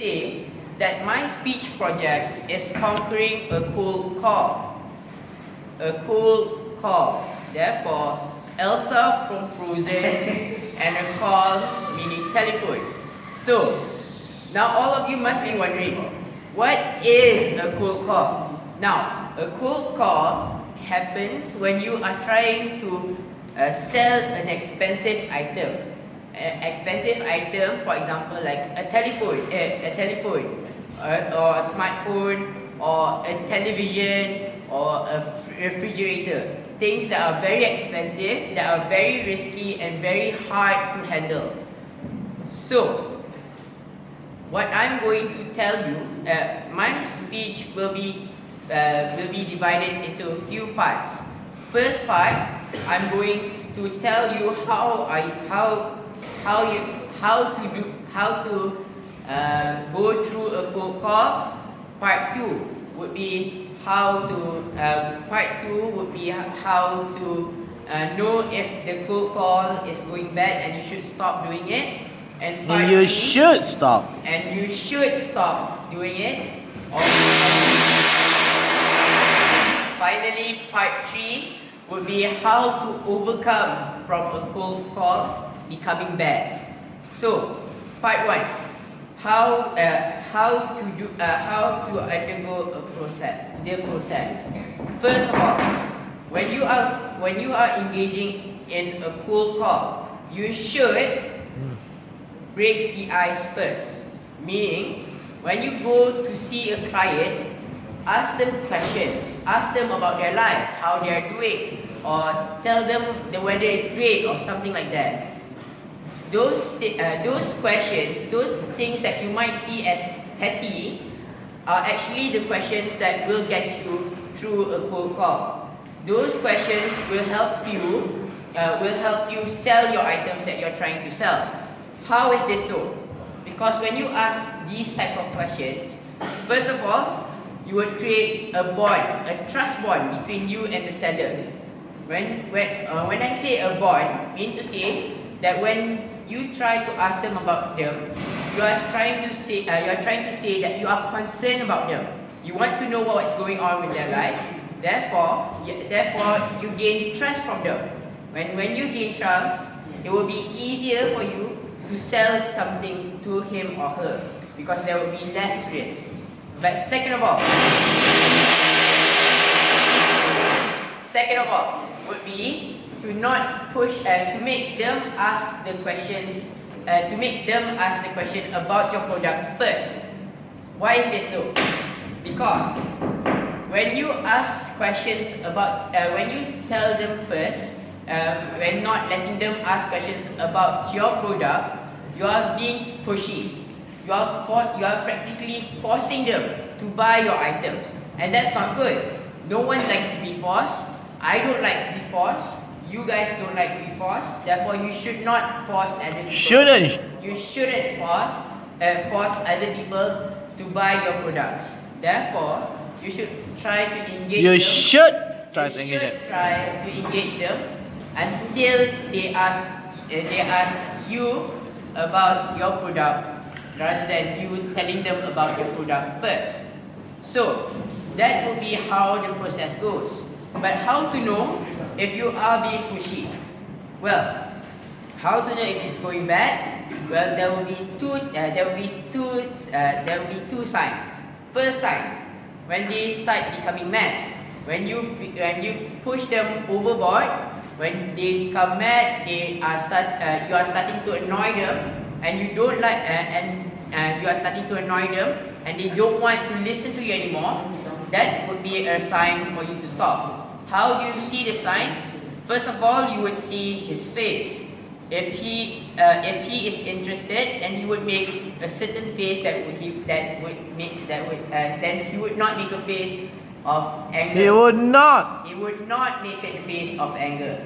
say that my speech project is conquering a cold call. A cold call. Therefore, Elsa from Frozen and a call meaning telephone. So, now all of you must be wondering, what is a cold call? Now, a cold call happens when you are trying to sell an expensive item. Expensive item, for example, like a telephone, or a smartphone, or a television, or a refrigerator. Things that are very expensive, that are very risky and very hard to handle. So, what I'm going to tell you, my speech will be divided into a few parts. First part, I'm going to tell you how to go through a cold call. Part 2 would be how to know if the cold call is going bad and you should stop doing it. And part You 3, should stop. and you should stop doing it. Finally, part 3 would be how to overcome from a cold call becoming bad. So, part 1, how to undergo the process. First of all, when you are engaging in a cold call, you should break the ice first. Meaning, when you go to see a client, ask them questions. Ask them about their life, how they are doing, or tell them the weather is great or something like that. Those questions, those things that you might see as petty, are actually the questions that will get you through a cold call. Those questions will help you sell your items that you're trying to sell. How is this so? Because when you ask these types of questions, first of all, you would create a bond, a trust bond between you and the seller. When I say a bond, mean to say that when you try to ask them about them, you are trying to say that you are concerned about them. You want to know what's going on with their life. Therefore, you gain trust from them. When you gain trust, it will be easier for you to sell something to him or her because there will be less risk. But second of all would be to not push to make them ask the questions about your product first. Why is this so? Because when you ask questions about when you tell them first, when not letting them ask questions about your product, you are being pushy. You are practically forcing them to buy your items, and that's not good. No one likes to be forced. I don't like to be forced. You guys don't like to be forced. Therefore, you should not force other people. You shouldn't force other people to buy your products. Therefore, you should try to engage them. You should try to engage them until they ask you about your product, rather than you telling them about your product first. So, that will be how the process goes. But how to know if you are being pushy? Well, how to know if it's going bad? Well, there will be two signs. First sign, when they start becoming mad. When you push them overboard, when they become mad, you are starting to annoy them, and you don't like you are starting to annoy them, and they don't want to listen to you anymore. That would be a sign for you to stop. How do you see the sign? First of all, you would see his face. If he is interested, then he would make a certain face then he would not make a face of anger. He would not. He would not make a face of anger.